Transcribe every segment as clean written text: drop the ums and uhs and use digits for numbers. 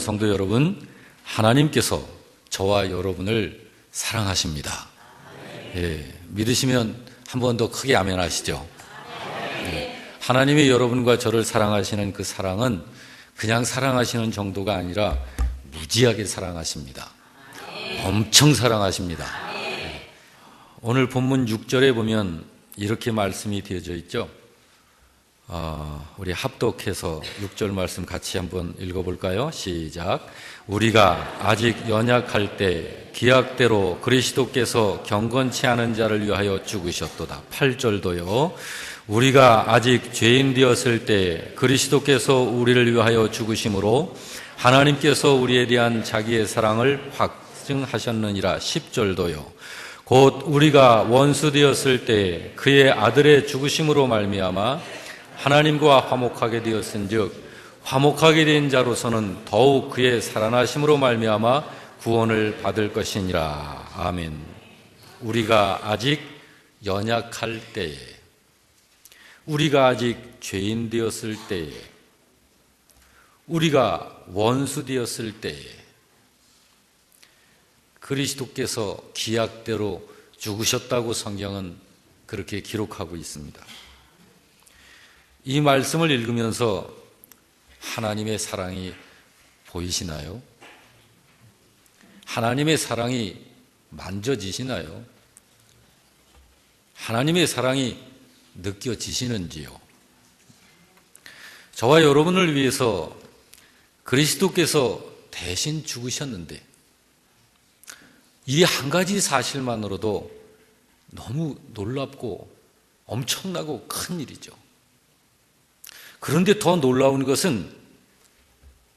성도 여러분, 하나님께서 저와 여러분을 사랑하십니다. 예, 믿으시면 한 번 더 크게 아멘 하시죠. 예, 하나님이 여러분과 저를 사랑하시는 그 사랑은 그냥 사랑하시는 정도가 아니라 무지하게 사랑하십니다. 엄청 사랑하십니다. 예, 오늘 본문 6절에 보면 이렇게 말씀이 되어져 있죠. 우리 합독해서 6절 말씀 같이 한번 읽어볼까요? 시작. 우리가 아직 연약할 때 기약대로 그리스도께서 경건치 않은 자를 위하여 죽으셨도다. 8절도요. 우리가 아직 죄인 되었을 때 그리스도께서 우리를 위하여 죽으심으로 하나님께서 우리에 대한 자기의 사랑을 확증하셨느니라. 10절도요. 곧 우리가 원수 되었을 때 그의 아들의 죽으심으로 말미암아 하나님과 화목하게 되었은즉 화목하게 된 자로서는 더욱 그의 살아나심으로 말미암아 구원을 받을 것이니라. 아멘. 우리가 아직 연약할 때에, 우리가 아직 죄인 되었을 때에, 우리가 원수 되었을 때에 그리스도께서 기약대로 죽으셨다고 성경은 그렇게 기록하고 있습니다. 이 말씀을 읽으면서 하나님의 사랑이 보이시나요? 하나님의 사랑이 만져지시나요? 하나님의 사랑이 느껴지시는지요? 저와 여러분을 위해서 그리스도께서 대신 죽으셨는데 이 한 가지 사실만으로도 너무 놀랍고 엄청나고 큰 일이죠. 그런데 더 놀라운 것은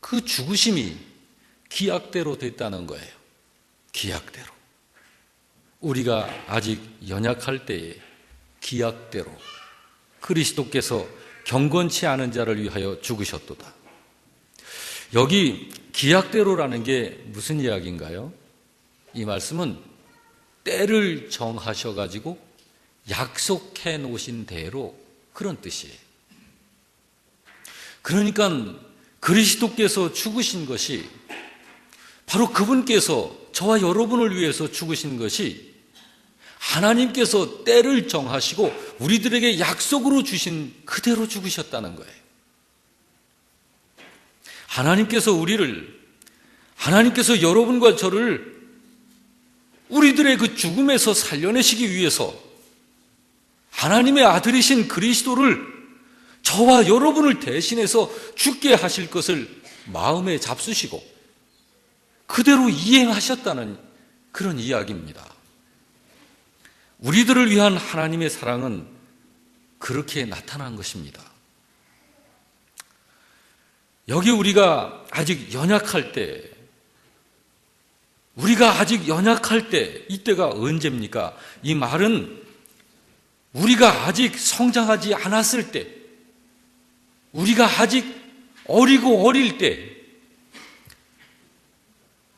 그 죽으심이 기약대로 됐다는 거예요. 기약대로. 우리가 아직 연약할 때에 기약대로 그리스도께서 경건치 않은 자를 위하여 죽으셨도다. 여기 기약대로라는 게 무슨 이야기인가요? 이 말씀은 때를 정하셔가지고 약속해 놓으신 대로 그런 뜻이에요. 그러니까 그리스도께서 죽으신 것이 바로 그분께서 저와 여러분을 위해서 죽으신 것이 하나님께서 때를 정하시고 우리들에게 약속으로 주신 그대로 죽으셨다는 거예요. 하나님께서 여러분과 저를 우리들의 그 죽음에서 살려내시기 위해서 하나님의 아들이신 그리스도를 저와 여러분을 대신해서 죽게 하실 것을 마음에 잡수시고 그대로 이행하셨다는 그런 이야기입니다. 우리들을 위한 하나님의 사랑은 그렇게 나타난 것입니다. 여기 우리가 아직 연약할 때, 이때가 언제입니까? 이 말은 우리가 아직 성장하지 않았을 때, 우리가 아직 어리고 어릴 때,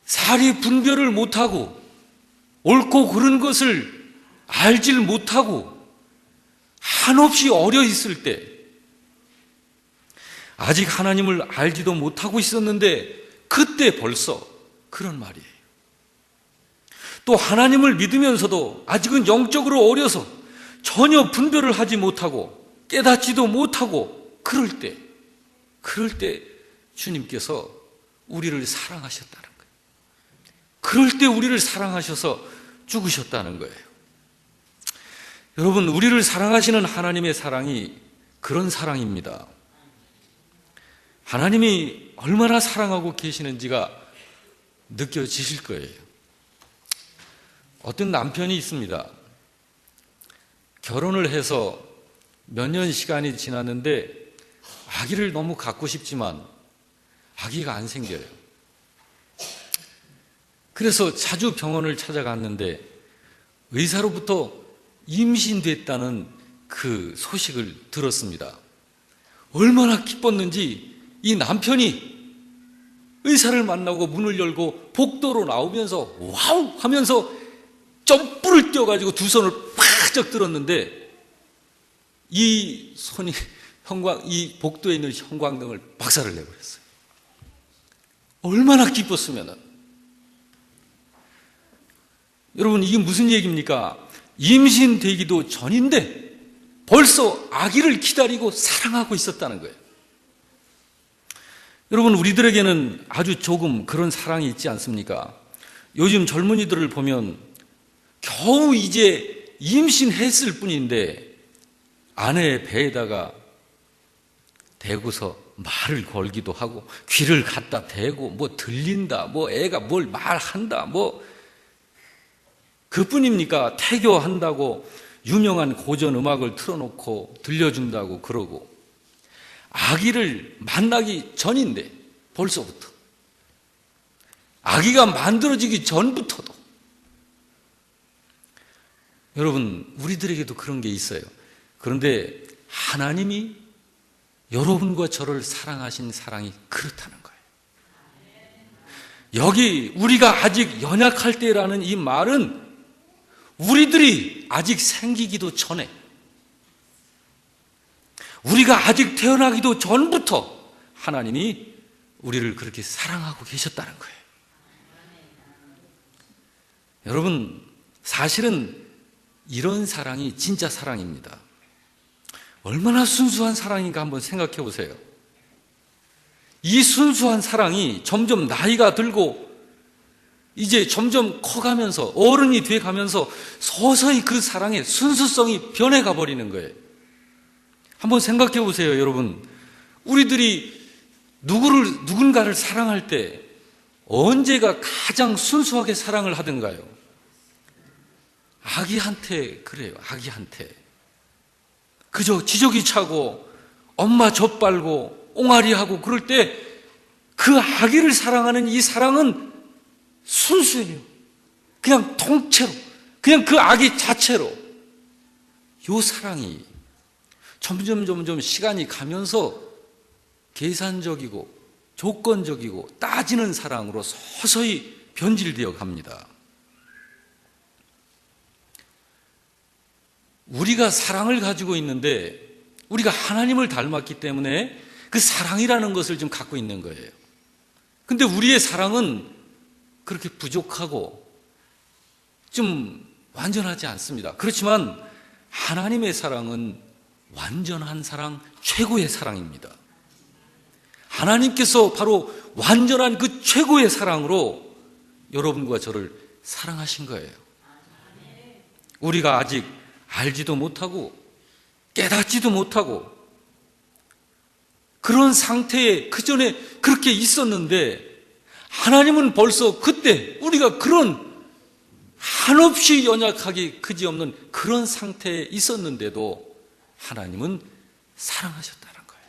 사리 분별을 못하고 옳고 그른 것을 알질 못하고 한없이 어려 있을 때, 아직 하나님을 알지도 못하고 있었는데 그때 벌써 그런 말이에요. 또 하나님을 믿으면서도 아직은 영적으로 어려서 전혀 분별을 하지 못하고 깨닫지도 못하고 그럴 때 주님께서 우리를 사랑하셨다는 거예요. 그럴 때 우리를 사랑하셔서 죽으셨다는 거예요. 여러분, 우리를 사랑하시는 하나님의 사랑이 그런 사랑입니다. 하나님이 얼마나 사랑하고 계시는지가 느껴지실 거예요. 어떤 남편이 있습니다. 결혼을 해서 몇 년 시간이 지났는데 아기를 너무 갖고 싶지만 아기가 안 생겨요. 그래서 자주 병원을 찾아갔는데 의사로부터 임신됐다는 그 소식을 들었습니다. 얼마나 기뻤는지 이 남편이 의사를 만나고 문을 열고 복도로 나오면서 와우 하면서 점프를 뛰어가지고 두 손을 팍쩍 들었는데 이 복도에 있는 형광등을 박살을 내버렸어요. 얼마나 기뻤으면은. 여러분, 이게 무슨 얘기입니까? 임신되기도 전인데 벌써 아기를 기다리고 사랑하고 있었다는 거예요. 여러분, 우리들에게는 아주 조금 그런 사랑이 있지 않습니까? 요즘 젊은이들을 보면 겨우 이제 임신했을 뿐인데 아내의 배에다가 대고서 말을 걸기도 하고 귀를 갖다 대고 뭐 들린다, 뭐 애가 뭘 말한다, 뭐 그뿐입니까? 태교한다고 유명한 고전 음악을 틀어놓고 들려준다고 그러고, 아기를 만나기 전인데 벌써부터, 아기가 만들어지기 전부터도. 여러분, 우리들에게도 그런 게 있어요. 그런데 하나님이 여러분과 저를 사랑하신 사랑이 그렇다는 거예요. 여기 우리가 아직 연약할 때라는 이 말은 우리들이 아직 생기기도 전에, 우리가 아직 태어나기도 전부터 하나님이 우리를 그렇게 사랑하고 계셨다는 거예요. 여러분, 사실은 이런 사랑이 진짜 사랑입니다. 얼마나 순수한 사랑인가 한번 생각해 보세요. 이 순수한 사랑이 점점 나이가 들고 이제 점점 커가면서 어른이 돼가면서 서서히 그 사랑의 순수성이 변해가 버리는 거예요. 한번 생각해 보세요, 여러분. 우리들이 누군가를 사랑할 때 언제가 가장 순수하게 사랑을 하던가요? 아기한테 그래요. 아기한테 그저 지저귀 차고 엄마 젖빨고 옹알이하고 그럴 때 그 아기를 사랑하는 이 사랑은 순수해요. 그냥 통째로, 그냥 그 아기 자체로. 이 사랑이 점점 시간이 가면서 계산적이고 조건적이고 따지는 사랑으로 서서히 변질되어 갑니다. 우리가 사랑을 가지고 있는데 우리가 하나님을 닮았기 때문에 그 사랑이라는 것을 좀 갖고 있는 거예요. 근데 우리의 사랑은 그렇게 부족하고 좀 완전하지 않습니다. 그렇지만 하나님의 사랑은 완전한 사랑, 최고의 사랑입니다. 하나님께서 바로 완전한 그 최고의 사랑으로 여러분과 저를 사랑하신 거예요. 우리가 아직 알지도 못하고 깨닫지도 못하고 그런 상태에 그전에 그렇게 있었는데, 하나님은 벌써 그때 우리가 그런 한없이 연약하기 그지없는 그런 상태에 있었는데도 하나님은 사랑하셨다는 거예요.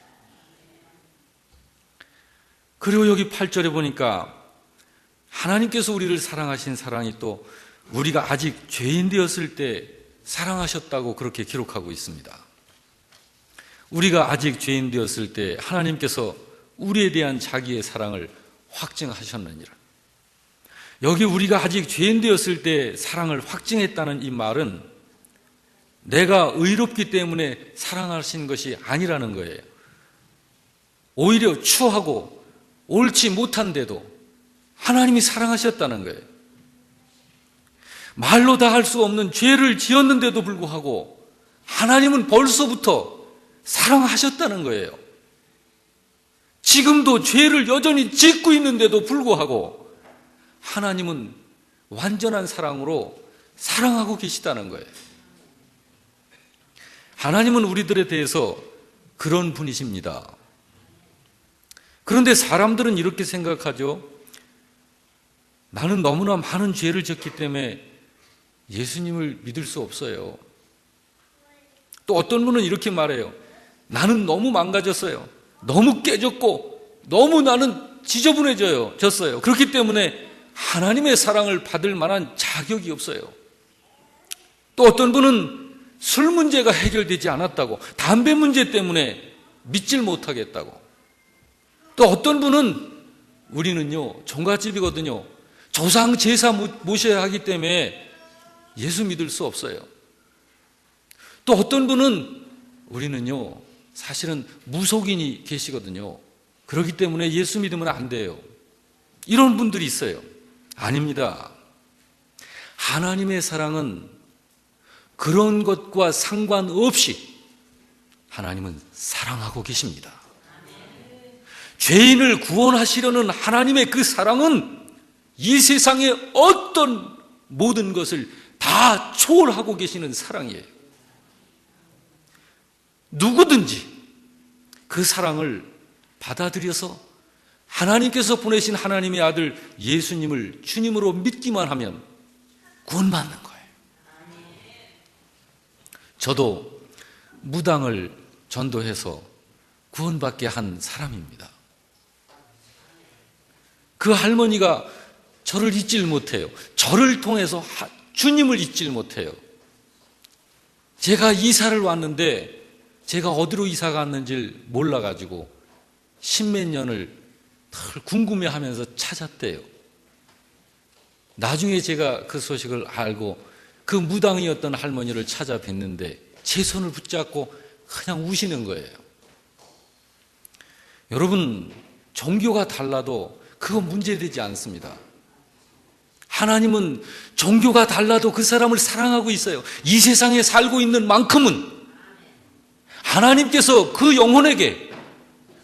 그리고 여기 8절에 보니까 하나님께서 우리를 사랑하신 사랑이 또 우리가 아직 죄인 되었을 때 사랑하셨다고 그렇게 기록하고 있습니다. 우리가 아직 죄인 되었을 때 하나님께서 우리에 대한 자기의 사랑을 확증하셨느니라. 여기 우리가 아직 죄인 되었을 때 사랑을 확증했다는 이 말은 내가 의롭기 때문에 사랑하신 것이 아니라는 거예요. 오히려 추하고 옳지 못한데도 하나님이 사랑하셨다는 거예요. 말로 다 할 수 없는 죄를 지었는데도 불구하고 하나님은 벌써부터 사랑하셨다는 거예요. 지금도 죄를 여전히 짓고 있는데도 불구하고 하나님은 완전한 사랑으로 사랑하고 계시다는 거예요. 하나님은 우리들에 대해서 그런 분이십니다. 그런데 사람들은 이렇게 생각하죠. 나는 너무나 많은 죄를 졌기 때문에 예수님을 믿을 수 없어요. 또 어떤 분은 이렇게 말해요. 나는 너무 망가졌어요. 너무 깨졌고 너무 나는 지저분해졌어요. 그렇기 때문에 하나님의 사랑을 받을 만한 자격이 없어요. 또 어떤 분은 술 문제가 해결되지 않았다고, 담배 문제 때문에 믿질 못하겠다고. 또 어떤 분은 우리는요 종갓집이거든요. 조상 제사 모셔야 하기 때문에 예수 믿을 수 없어요. 또 어떤 분은 우리는요 사실은 무속인이 계시거든요. 그렇기 때문에 예수 믿으면 안 돼요. 이런 분들이 있어요. 아닙니다. 하나님의 사랑은 그런 것과 상관없이 하나님은 사랑하고 계십니다. 죄인을 구원하시려는 하나님의 그 사랑은 이 세상의 어떤 모든 것을 다 초월하고 계시는 사랑이에요. 누구든지 그 사랑을 받아들여서 하나님께서 보내신 하나님의 아들 예수님을 주님으로 믿기만 하면 구원받는 거예요. 저도 무당을 전도해서 구원받게 한 사람입니다. 그 할머니가 저를 잊질 못해요. 저를 통해서 주님을 잊질 못해요. 제가 이사를 왔는데 제가 어디로 이사 갔는지 몰라가지고 십몇 년을 늘 궁금해하면서 찾았대요. 나중에 제가 그 소식을 알고 그 무당이었던 할머니를 찾아뵀는데 제 손을 붙잡고 그냥 우시는 거예요. 여러분, 종교가 달라도 그거 문제되지 않습니다. 하나님은 종교가 달라도 그 사람을 사랑하고 있어요. 이 세상에 살고 있는 만큼은 하나님께서 그 영혼에게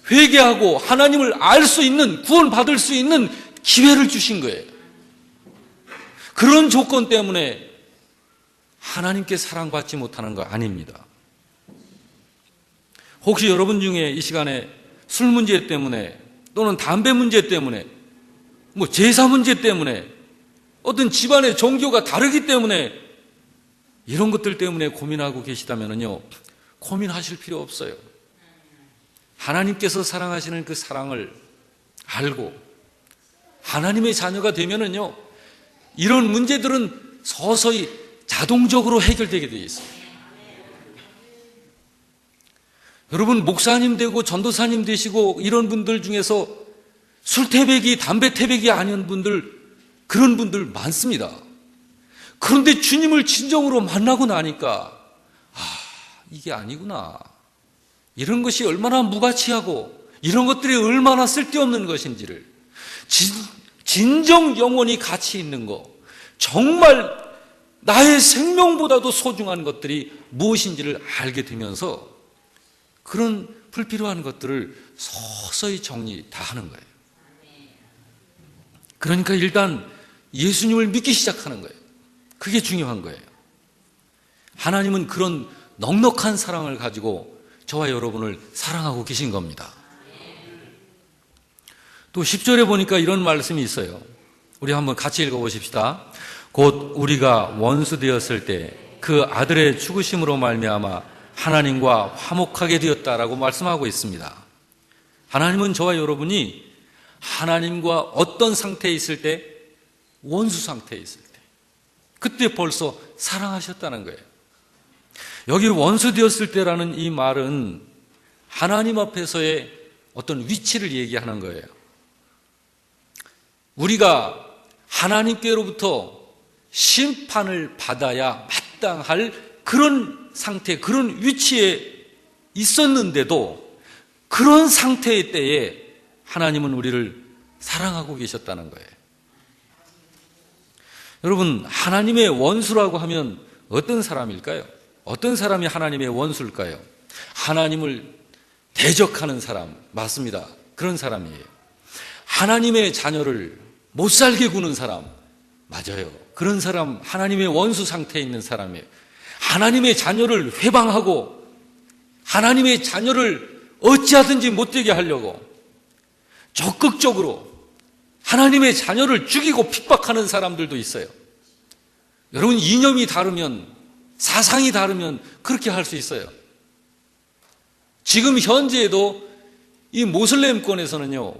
회개하고 하나님을 알 수 있는, 구원받을 수 있는 기회를 주신 거예요. 그런 조건 때문에 하나님께 사랑받지 못하는 거 아닙니다. 혹시 여러분 중에 이 시간에 술 문제 때문에 또는 담배 문제 때문에 제사 문제 때문에 어떤 집안의 종교가 다르기 때문에 이런 것들 때문에 고민하고 계시다면요, 고민하실 필요 없어요. 하나님께서 사랑하시는 그 사랑을 알고 하나님의 자녀가 되면은요, 이런 문제들은 서서히 자동적으로 해결되게 되어 있어요. 여러분, 목사님 되고 전도사님 되시고 이런 분들 중에서 술태백이 담배태백이 아닌 분들, 그런 분들 많습니다. 그런데 주님을 진정으로 만나고 나니까 이게 아니구나, 이런 것이 얼마나 무가치하고 이런 것들이 얼마나 쓸데없는 것인지를, 진정 영원히 가치 있는 것, 정말 나의 생명보다도 소중한 것들이 무엇인지를 알게 되면서 그런 불필요한 것들을 서서히 정리 다 하는 거예요. 그러니까 일단 예수님을 믿기 시작하는 거예요. 그게 중요한 거예요. 하나님은 그런 넉넉한 사랑을 가지고 저와 여러분을 사랑하고 계신 겁니다. 또 10절에 보니까 이런 말씀이 있어요. 우리 한번 같이 읽어보십시다. 곧 우리가 원수 되었을 때 그 아들의 죽으심으로 말미암아 하나님과 화목하게 되었다라고 말씀하고 있습니다. 하나님은 저와 여러분이 하나님과 어떤 상태에 있을 때? 원수 상태에 있을 때, 그때 벌써 사랑하셨다는 거예요. 여기 원수 되었을 때라는 이 말은 하나님 앞에서의 어떤 위치를 얘기하는 거예요. 우리가 하나님께로부터 심판을 받아야 마땅할 그런 상태, 그런 위치에 있었는데도 그런 상태의 때에 하나님은 우리를 사랑하고 계셨다는 거예요. 여러분, 하나님의 원수라고 하면 어떤 사람일까요? 어떤 사람이 하나님의 원수일까요? 하나님을 대적하는 사람, 맞습니다. 그런 사람이에요. 하나님의 자녀를 못 살게 구는 사람, 맞아요. 그런 사람, 하나님의 원수 상태에 있는 사람이에요. 하나님의 자녀를 회방하고 하나님의 자녀를 어찌하든지 못되게 하려고 적극적으로 하나님의 자녀를 죽이고 핍박하는 사람들도 있어요. 여러분, 이념이 다르면, 사상이 다르면 그렇게 할 수 있어요. 지금 현재에도 이 모슬렘권에서는요,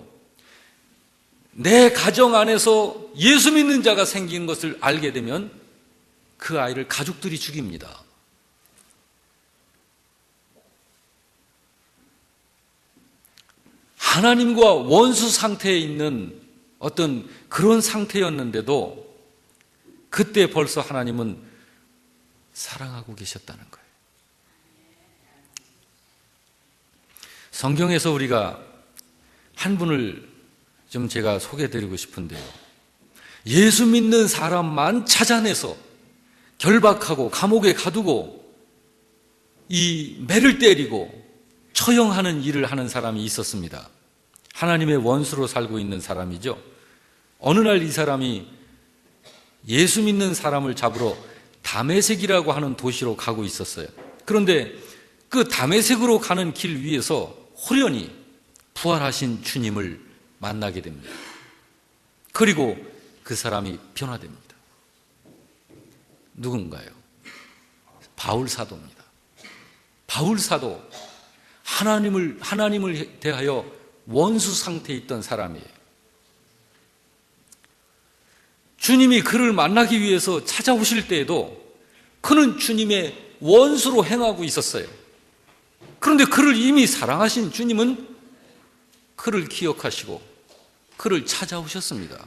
내 가정 안에서 예수 믿는 자가 생긴 것을 알게 되면 그 아이를 가족들이 죽입니다. 하나님과 원수 상태에 있는 어떤 그런 상태였는데도 그때 벌써 하나님은 사랑하고 계셨다는 거예요. 성경에서 우리가 한 분을 좀 제가 소개해드리고 싶은데요. 예수 믿는 사람만 찾아내서 결박하고 감옥에 가두고 이 매를 때리고 처형하는 일을 하는 사람이 있었습니다. 하나님의 원수로 살고 있는 사람이죠. 어느 날 이 사람이 예수 믿는 사람을 잡으러 다메섹이라고 하는 도시로 가고 있었어요. 그런데 그 다메섹으로 가는 길 위에서 호련히 부활하신 주님을 만나게 됩니다. 그리고 그 사람이 변화됩니다. 누군가요? 바울 사도입니다. 바울 사도, 하나님을 대하여 원수 상태에 있던 사람이에요. 주님이 그를 만나기 위해서 찾아오실 때에도 그는 주님의 원수로 행하고 있었어요. 그런데 그를 이미 사랑하신 주님은 그를 기억하시고 그를 찾아오셨습니다.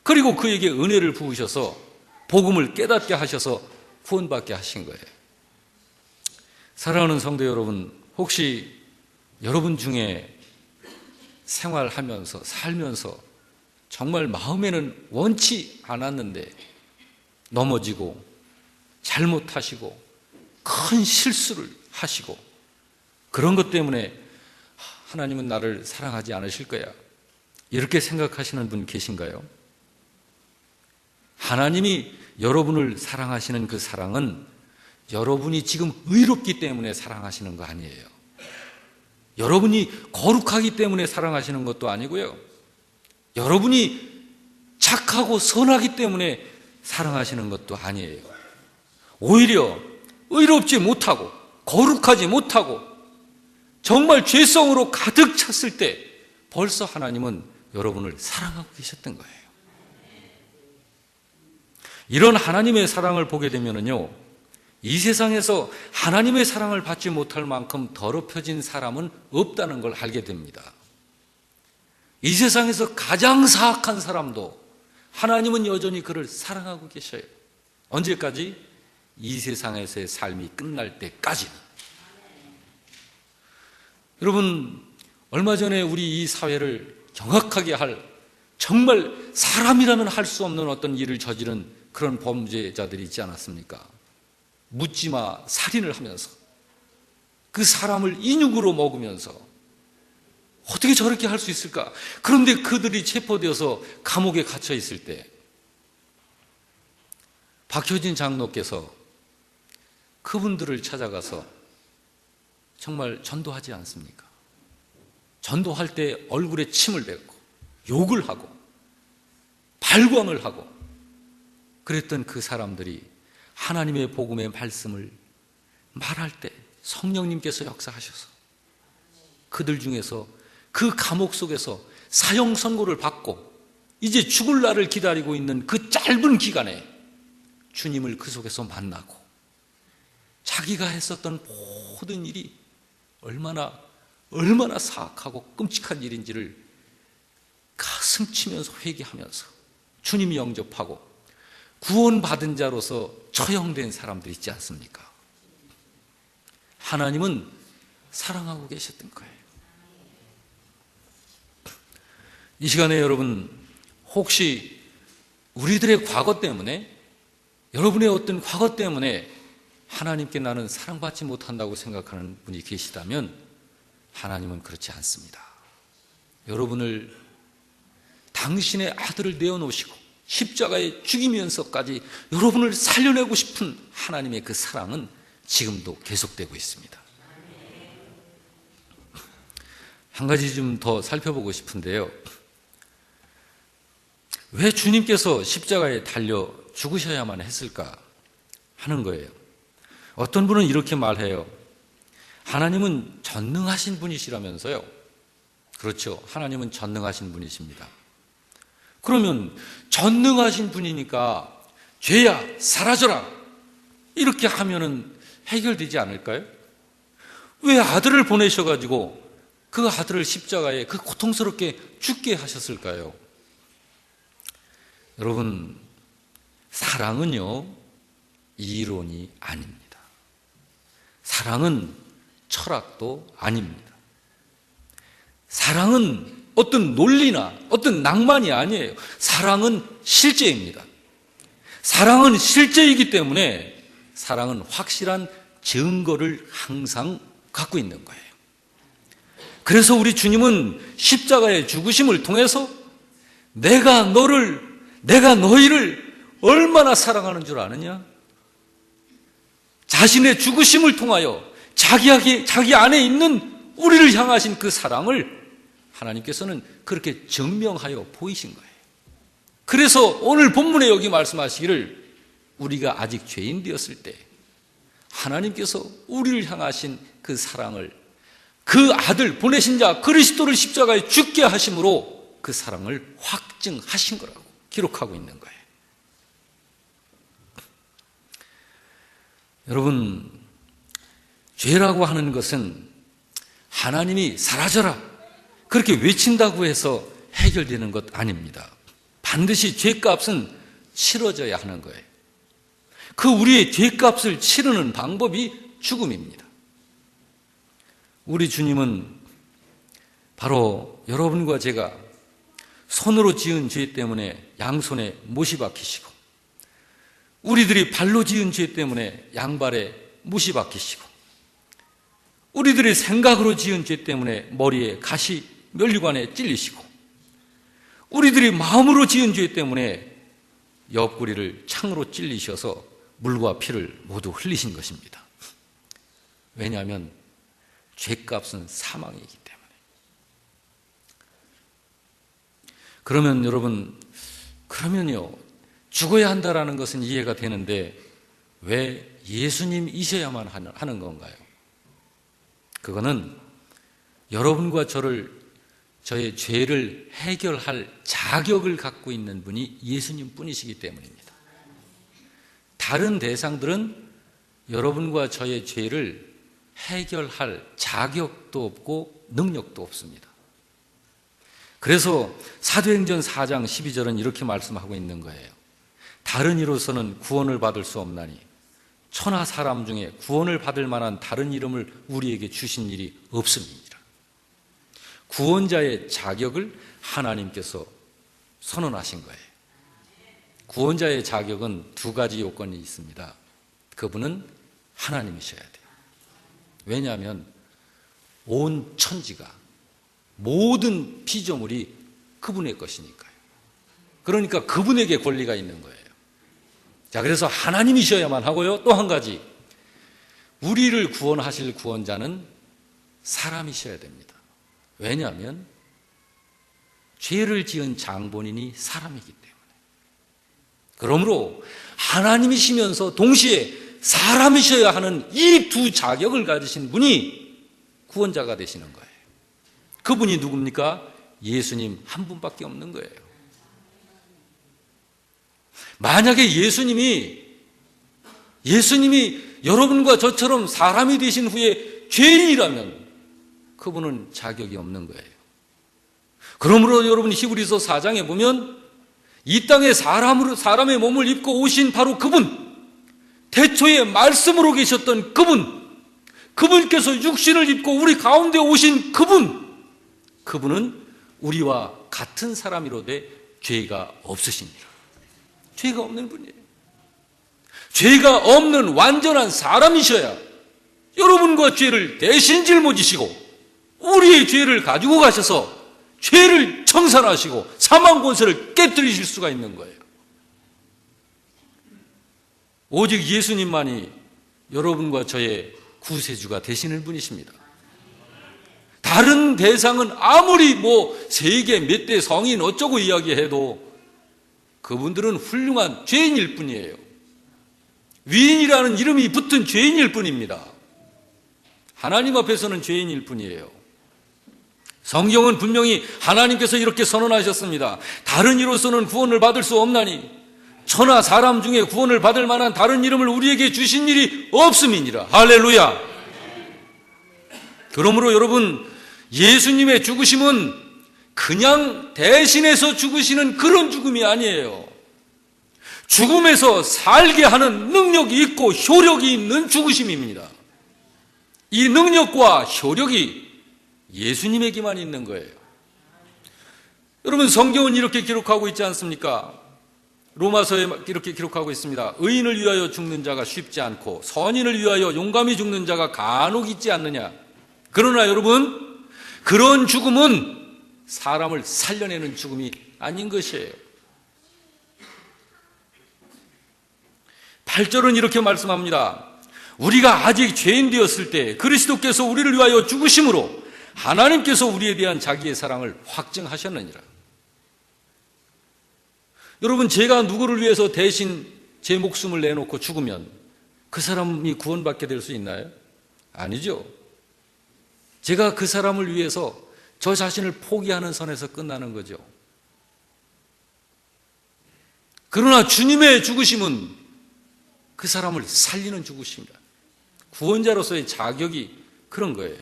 그리고 그에게 은혜를 부으셔서 복음을 깨닫게 하셔서 구원받게 하신 거예요. 사랑하는 성도 여러분, 혹시 여러분 중에 생활하면서 살면서 정말 마음에는 원치 않았는데 넘어지고 잘못하시고 큰 실수를 하시고 그런 것 때문에 하나님은 나를 사랑하지 않으실 거야, 이렇게 생각하시는 분 계신가요? 하나님이 여러분을 사랑하시는 그 사랑은 여러분이 지금 의롭기 때문에 사랑하시는 거 아니에요. 여러분이 거룩하기 때문에 사랑하시는 것도 아니고요. 여러분이 착하고 선하기 때문에 사랑하시는 것도 아니에요. 오히려 의롭지 못하고 거룩하지 못하고 정말 죄성으로 가득 찼을 때 벌써 하나님은 여러분을 사랑하고 계셨던 거예요. 이런 하나님의 사랑을 보게 되면요, 이 세상에서 하나님의 사랑을 받지 못할 만큼 더럽혀진 사람은 없다는 걸 알게 됩니다. 이 세상에서 가장 사악한 사람도 하나님은 여전히 그를 사랑하고 계셔요. 언제까지? 이 세상에서의 삶이 끝날 때까지는. 여러분, 얼마 전에 우리 이 사회를 경악하게 할, 정말 사람이라면 할 수 없는 어떤 일을 저지른 그런 범죄자들이 있지 않았습니까? 묻지마 살인을 하면서 그 사람을 인육으로 먹으면서 어떻게 저렇게 할 수 있을까? 그런데 그들이 체포되어서 감옥에 갇혀 있을 때 박효진 장로께서 그분들을 찾아가서 정말 전도하지 않습니까? 전도할 때 얼굴에 침을 뱉고 욕을 하고 발광을 하고 그랬던 그 사람들이 하나님의 복음의 말씀을 말할 때 성령님께서 역사하셔서 그들 중에서 그 감옥 속에서 사형 선고를 받고 이제 죽을 날을 기다리고 있는 그 짧은 기간에 주님을 그 속에서 만나고 자기가 했었던 모든 일이 얼마나 사악하고 끔찍한 일인지를 가슴 치면서 회개하면서 주님 영접하고 구원받은 자로서 처형된 사람들 있지 않습니까? 하나님은 사랑하고 계셨던 거예요. 이 시간에 여러분, 혹시 우리들의 과거 때문에, 여러분의 어떤 과거 때문에 하나님께 나는 사랑받지 못한다고 생각하는 분이 계시다면 하나님은 그렇지 않습니다. 여러분을 당신의 아들을 내어놓으시고 십자가에 죽이면서까지 여러분을 살려내고 싶은 하나님의 그 사랑은 지금도 계속되고 있습니다. 한 가지 좀 더 살펴보고 싶은데요, 왜 주님께서 십자가에 달려 죽으셔야만 했을까 하는 거예요. 어떤 분은 이렇게 말해요. 하나님은 전능하신 분이시라면서요. 그렇죠. 하나님은 전능하신 분이십니다. 그러면 전능하신 분이니까 죄야 사라져라 이렇게 하면은 해결되지 않을까요? 왜 아들을 보내셔가지고 그 아들을 십자가에 그 고통스럽게 죽게 하셨을까요? 여러분, 사랑은요 이론이 아닙니다. 사랑은 철학도 아닙니다. 사랑은 어떤 논리나 어떤 낭만이 아니에요. 사랑은 실제입니다. 사랑은 실제이기 때문에 사랑은 확실한 증거를 항상 갖고 있는 거예요. 그래서 우리 주님은 십자가의 죽으심을 통해서 내가 너희를 얼마나 사랑하는 줄 아느냐? 자신의 죽으심을 통하여 자기 안에 있는 우리를 향하신 그 사랑을 하나님께서는 그렇게 증명하여 보이신 거예요. 그래서 오늘 본문에 여기 말씀하시기를 우리가 아직 죄인 되었을 때 하나님께서 우리를 향하신 그 사랑을 그 아들 보내신 자 그리스도를 십자가에 죽게 하심으로 그 사랑을 확증하신 거라고 기록하고 있는 거예요. 여러분, 죄라고 하는 것은 하나님이 사라져라 그렇게 외친다고 해서 해결되는 것 아닙니다. 반드시 죄값은 치러져야 하는 거예요. 그 우리의 죄값을 치르는 방법이 죽음입니다. 우리 주님은 바로 여러분과 제가 손으로 지은 죄 때문에 양손에 못이 박히시고, 우리들이 발로 지은 죄 때문에 양발에 못이 박히시고, 우리들이 생각으로 지은 죄 때문에 머리에 가시 면류관에 찔리시고, 우리들이 마음으로 지은 죄 때문에 옆구리를 창으로 찔리셔서 물과 피를 모두 흘리신 것입니다. 왜냐하면 죄값은 사망이기 때문에. 그러면 여러분, 그러면요, 죽어야 한다라는 것은 이해가 되는데 왜 예수님이셔야만 하는 건가요? 그거는 여러분과 저의 죄를 해결할 자격을 갖고 있는 분이 예수님 뿐이시기 때문입니다. 다른 대상들은 여러분과 저의 죄를 해결할 자격도 없고 능력도 없습니다. 그래서 사도행전 4장 12절은 이렇게 말씀하고 있는 거예요. 다른 이로서는 구원을 받을 수 없나니 천하 사람 중에 구원을 받을 만한 다른 이름을 우리에게 주신 일이 없음이니라. 구원자의 자격을 하나님께서 선언하신 거예요. 구원자의 자격은 두 가지 요건이 있습니다. 그분은 하나님이셔야 돼요. 왜냐하면 온 천지가, 모든 피조물이 그분의 것이니까요. 그러니까 그분에게 권리가 있는 거예요. 자, 그래서 하나님이셔야만 하고요. 또 한 가지, 우리를 구원하실 구원자는 사람이셔야 됩니다. 왜냐하면 죄를 지은 장본인이 사람이기 때문에. 그러므로 하나님이시면서 동시에 사람이셔야 하는 이 두 자격을 가지신 분이 구원자가 되시는 거예요. 그분이 누굽니까? 예수님 한 분밖에 없는 거예요. 만약에 예수님이 여러분과 저처럼 사람이 되신 후에 죄인이라면 그분은 자격이 없는 거예요. 그러므로 여러분 히브리서 4장에 보면 이 땅에 사람의 몸을 입고 오신 바로 그분, 태초에 말씀으로 계셨던 그분께서 육신을 입고 우리 가운데 오신 그분은 우리와 같은 사람이로되 죄가 없으시니라. 죄가 없는 분이에요. 죄가 없는 완전한 사람이셔야 여러분과 죄를 대신 짊어지시고 우리의 죄를 가지고 가셔서 죄를 청산하시고 사망 권세를 깨뜨리실 수가 있는 거예요. 오직 예수님만이 여러분과 저의 구세주가 되시는 분이십니다. 다른 대상은 아무리 세계 몇 대 성인 어쩌고 이야기해도 그분들은 훌륭한 죄인일 뿐이에요. 위인이라는 이름이 붙은 죄인일 뿐입니다. 하나님 앞에서는 죄인일 뿐이에요. 성경은 분명히 하나님께서 이렇게 선언하셨습니다. 다른 이로서는 구원을 받을 수 없나니 천하 사람 중에 구원을 받을 만한 다른 이름을 우리에게 주신 일이 없음이니라. 할렐루야. 그러므로 여러분, 예수님의 죽으심은 그냥 대신해서 죽으시는 그런 죽음이 아니에요. 죽음에서 살게 하는 능력이 있고 효력이 있는 죽으심입니다. 이 능력과 효력이 예수님에게만 있는 거예요. 여러분, 성경은 이렇게 기록하고 있지 않습니까? 로마서에 이렇게 기록하고 있습니다. 의인을 위하여 죽는 자가 쉽지 않고 선인을 위하여 용감히 죽는 자가 간혹 있지 않느냐. 그러나 여러분, 그런 죽음은 사람을 살려내는 죽음이 아닌 것이에요. 8절은 이렇게 말씀합니다. 우리가 아직 죄인 되었을 때 그리스도께서 우리를 위하여 죽으심으로 하나님께서 우리에 대한 자기의 사랑을 확증하셨느니라. 여러분, 제가 누구를 위해서 대신 제 목숨을 내놓고 죽으면 그 사람이 구원받게 될 수 있나요? 아니죠. 제가 그 사람을 위해서 저 자신을 포기하는 선에서 끝나는 거죠. 그러나 주님의 죽으심은 그 사람을 살리는 죽으심이다. 구원자로서의 자격이 그런 거예요.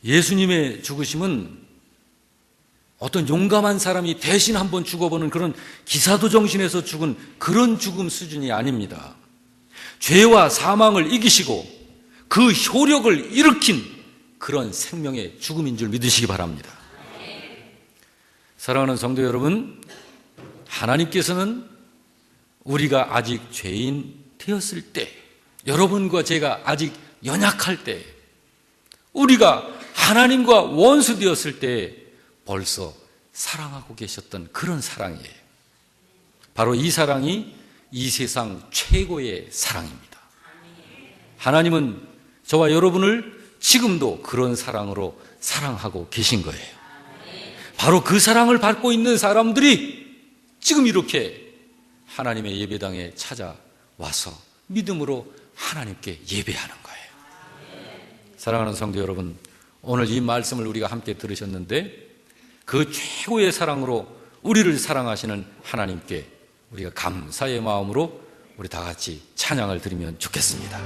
예수님의 죽으심은 어떤 용감한 사람이 대신 한번 죽어보는 그런 기사도 정신에서 죽은 그런 죽음 수준이 아닙니다. 죄와 사망을 이기시고 그 효력을 일으킨 그런 생명의 죽음인 줄 믿으시기 바랍니다. 사랑하는 성도 여러분, 하나님께서는 우리가 아직 죄인 되었을 때, 여러분과 제가 아직 연약할 때, 우리가 하나님과 원수 되었을 때 벌써 사랑하고 계셨던 그런 사랑이에요. 바로 이 사랑이 이 세상 최고의 사랑입니다. 하나님은 저와 여러분을 지금도 그런 사랑으로 사랑하고 계신 거예요. 바로 그 사랑을 받고 있는 사람들이 지금 이렇게 하나님의 예배당에 찾아와서 믿음으로 하나님께 예배하는 거예요. 사랑하는 성도 여러분, 오늘 이 말씀을 우리가 함께 들으셨는데 그 최고의 사랑으로 우리를 사랑하시는 하나님께 우리가 감사의 마음으로 우리 다 같이 찬양을 드리면 좋겠습니다.